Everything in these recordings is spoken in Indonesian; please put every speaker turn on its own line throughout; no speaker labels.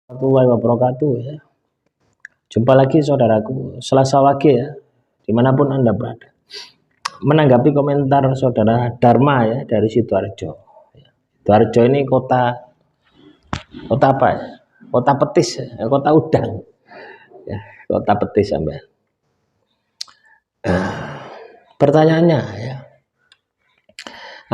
Warahmatullahi wabarakatuh ya. Jumpa lagi saudaraku Selasa Wage ya, dimanapun Anda berada. Menanggapi komentar saudara Dharma ya dari Sidoarjo. Sidoarjo ini kota apa ya? Kota petis ya, kota udang ya, kota petis sampai. Pertanyaannya ya,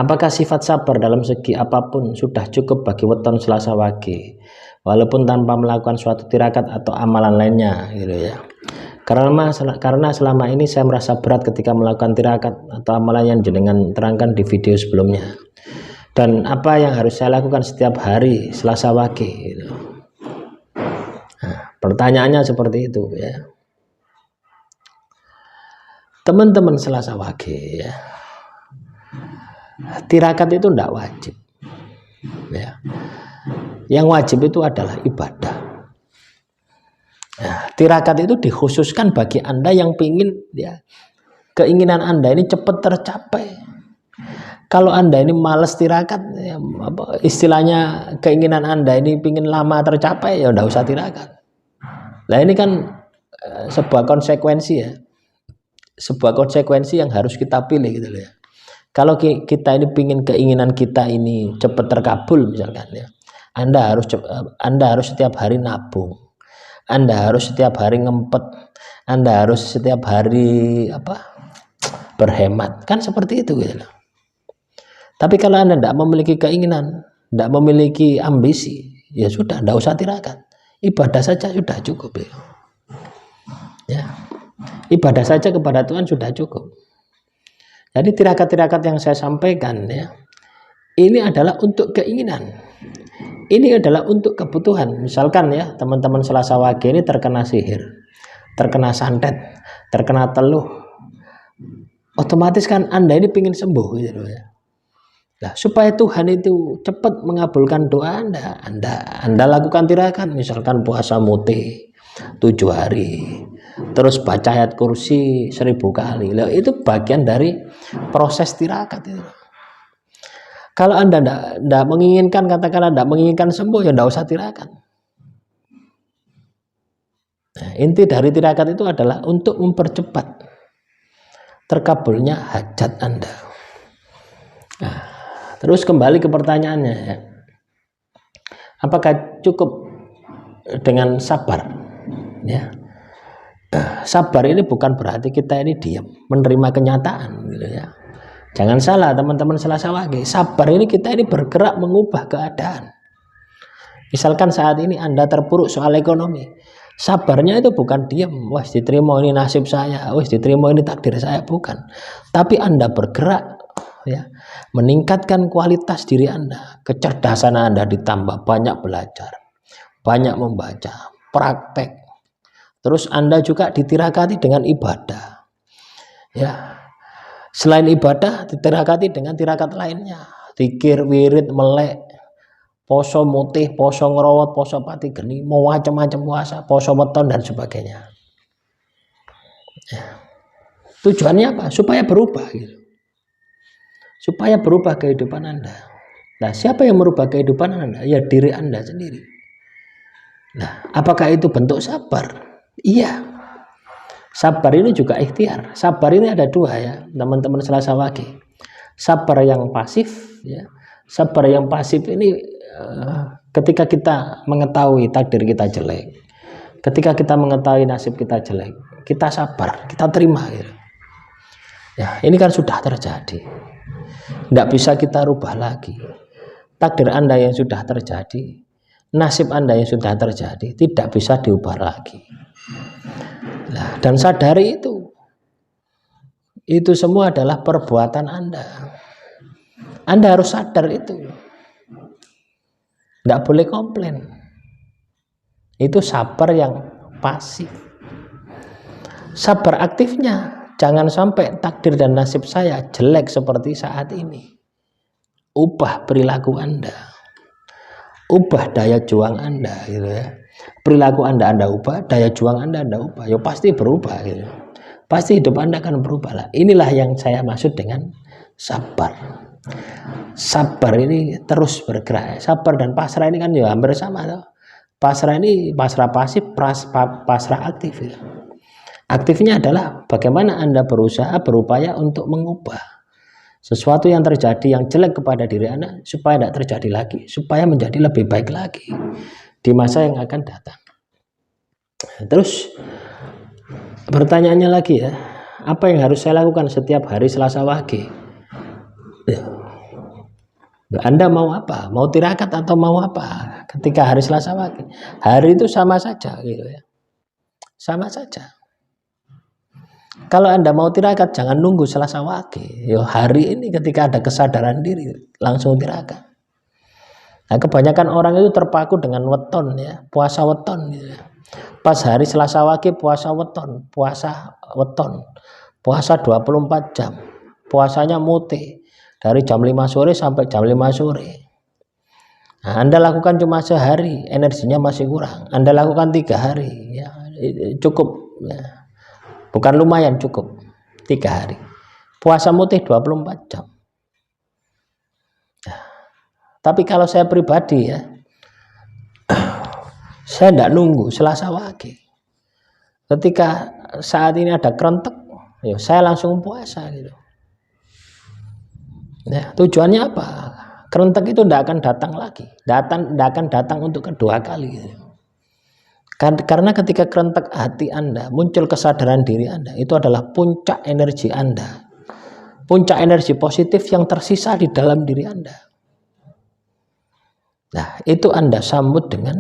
apakah sifat sabar dalam segi apapun sudah cukup bagi weton Selasa Wage, walaupun tanpa melakukan suatu tirakat atau amalan lainnya gitu ya? Karena selama ini saya merasa berat ketika melakukan tirakat atau amalan yang jenengan terangkan di video sebelumnya. Dan apa yang harus saya lakukan setiap hari Selasa Wage gitu. Nah, pertanyaannya seperti itu ya. Teman-teman Selasa Wage ya, tirakat itu tidak wajib ya. Yang wajib itu adalah ibadah. Nah, tirakat itu dikhususkan bagi Anda yang pingin ya, keinginan Anda ini cepat tercapai. Kalau Anda ini males tirakat ya, istilahnya keinginan Anda ini pingin lama tercapai, ya udah usah tirakat. Nah ini kan sebuah konsekuensi ya, sebuah konsekuensi yang harus kita pilih gitu ya. Kalau kita ini pingin keinginan kita ini cepat terkabul misalkan ya, Anda harus setiap hari nabung, Anda harus setiap hari ngempet, Anda harus setiap hari berhemat, kan seperti itu gitu. Tapi kalau Anda tidak memiliki keinginan, tidak memiliki ambisi, ya sudah, tidak usah tirakat, ibadah saja sudah cukup ya. Ibadah saja kepada Tuhan sudah cukup. Jadi tirakat-tirakat yang saya sampaikan ya, ini adalah untuk keinginan, ini adalah untuk kebutuhan. Misalkan ya, teman-teman Selasa Wage ini terkena sihir, terkena santet, terkena teluh, otomatis kan Anda ini pingin sembuh gitu ya. Nah, supaya Tuhan itu cepat mengabulkan doa Anda lakukan tirakat, misalkan puasa mutih 7 hari, terus baca ayat kursi 1000 kali. Nah, itu bagian dari proses tirakat itu. Kalau Anda tidak menginginkan, katakanlah tidak menginginkan sembuh, ya tidak usah tirakat. Nah, inti dari tirakat itu adalah untuk mempercepat terkabulnya hajat Anda. Nah, terus kembali ke pertanyaannya ya, apakah cukup dengan sabar ya? Sabar ini bukan berarti kita ini diam menerima kenyataan gitu ya. Jangan salah teman-teman Selasa Wage, sabar ini kita ini bergerak mengubah keadaan. Misalkan saat ini Anda terpuruk soal ekonomi, sabarnya itu bukan diam, wah diterima ini nasib saya, wah diterima ini takdir saya, bukan. Tapi Anda bergerak ya, meningkatkan kualitas diri Anda, kecerdasan Anda ditambah, banyak belajar, banyak membaca, praktek. Terus Anda juga ditirakati dengan ibadah ya. Selain ibadah, ditirakati dengan tirakat lainnya, zikir, wirid, melek, poso mutih, poso ngerawat, poso pati geni, mau macam-macam puasa, poso weton dan sebagainya ya. Tujuannya apa? Supaya berubah gitu, supaya berubah kehidupan Anda. Nah, siapa yang merubah kehidupan Anda? Ya diri Anda sendiri. Nah, apakah itu bentuk sabar? Iya, sabar ini juga ikhtiar. Sabar ini ada dua ya teman-teman Selasa Wage. Sabar yang pasif ya. Sabar yang pasif ini ketika kita mengetahui takdir kita jelek, ketika kita mengetahui nasib kita jelek, kita sabar, kita terima gitu. Ya, ini kan sudah terjadi, tidak bisa kita rubah lagi. Takdir Anda yang sudah terjadi, nasib Anda yang sudah terjadi, tidak bisa diubah lagi. Nah, dan sadari itu semua adalah perbuatan Anda. Anda harus sadar itu, tidak boleh komplain. Itu sabar yang pasif. Sabar aktifnya, jangan sampai takdir dan nasib saya jelek seperti saat ini. Ubah perilaku Anda, ubah daya juang Anda gitu ya. Perilaku Anda ubah, daya juang Anda ubah, ya pasti berubah gitu. Pasti hidup Anda akan berubah lah. Inilah yang saya maksud dengan sabar. Sabar ini terus bergerak. Sabar dan pasrah ini kan ya hampir sama loh. Pasrah ini pasrah pasif, pasrah aktif ya. Aktifnya adalah bagaimana Anda berusaha, berupaya untuk mengubah sesuatu yang terjadi yang jelek kepada diri Anda supaya tidak terjadi lagi, supaya menjadi lebih baik lagi di masa yang akan datang. Terus pertanyaannya lagi ya, apa yang harus saya lakukan setiap hari Selasa Wage? Ya. Anda mau apa? Mau tirakat atau mau apa? Ketika hari Selasa Wage, hari itu sama saja gitu ya, sama saja. Kalau Anda mau tirakat, jangan nunggu Selasa Wage. Yo, hari ini ketika ada kesadaran diri, langsung tirakat. Nah, kebanyakan orang itu terpaku dengan weton ya, puasa weton gitu ya. Pas hari Selasa Wage puasa weton, puasa 24 jam. Puasanya mute dari jam 5 sore sampai jam 5 sore. Nah, Anda lakukan cuma sehari, energinya masih kurang. Anda lakukan 3 hari, ya cukup ya. Bukan lumayan, cukup 3 hari. Puasa mutih 24 jam. Nah, tapi kalau saya pribadi ya, saya tidak nunggu Selasa Wage. Ketika saat ini ada kerentek, ya saya langsung puasa gitu. Ya, tujuannya apa? Kerentek itu tidak akan datang lagi, tidak akan datang untuk kedua kali gitu. Karena ketika kerentek hati Anda, muncul kesadaran diri Anda, itu adalah puncak energi Anda, puncak energi positif yang tersisa di dalam diri Anda. Nah, itu Anda sambut dengan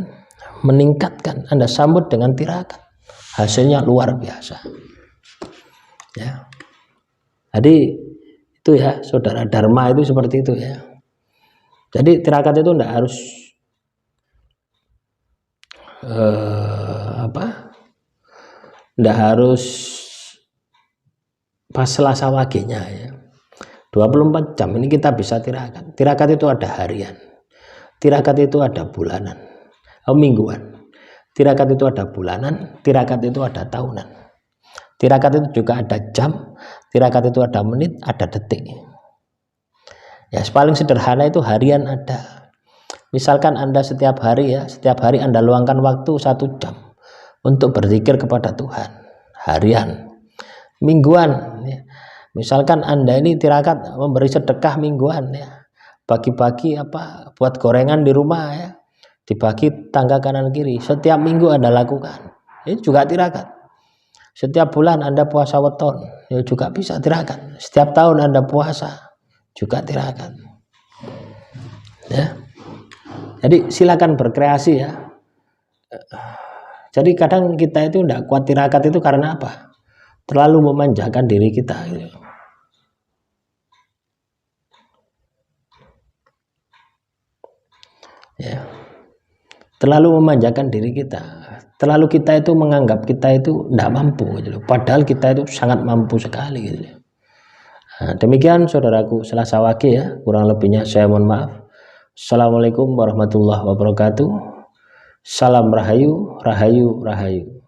meningkatkan, Anda sambut dengan tirakat, hasilnya luar biasa ya. Jadi itu ya, saudara Dharma itu seperti itu ya. Jadi tirakat itu tidak harus tidak harus pas Selasa Wage-nya ya. 24 jam ini kita bisa tirakat. Tirakat itu ada harian, tirakat itu ada bulanan, mingguan, tirakat itu ada bulanan, tirakat itu ada tahunan, tirakat itu juga ada jam, tirakat itu ada menit, ada detik ya. Paling sederhana itu harian ada. Misalkan Anda setiap hari Anda luangkan waktu 1 jam untuk berzikir kepada Tuhan, harian. Mingguan ya. Misalkan Anda ini tirakat memberi sedekah mingguan ya, bagi-bagi buat gorengan di rumah ya, dibagi tangga kanan kiri, setiap minggu Anda lakukan, ini juga tirakat. Setiap bulan Anda puasa weton, ya juga bisa tirakat. Setiap tahun Anda puasa, juga tirakat ya. Jadi silakan berkreasi ya. Jadi kadang kita itu tidak kuat tirakat itu karena apa? Terlalu memanjakan diri kita gitu. Ya. Terlalu memanjakan diri kita. Terlalu kita itu menganggap kita itu tidak mampu gitu. Padahal kita itu sangat mampu sekali gitu. Nah, demikian saudaraku Selasa Wage ya. Kurang lebihnya saya mohon maaf. Assalamualaikum warahmatullahi wabarakatuh. Salam Rahayu, Rahayu, Rahayu.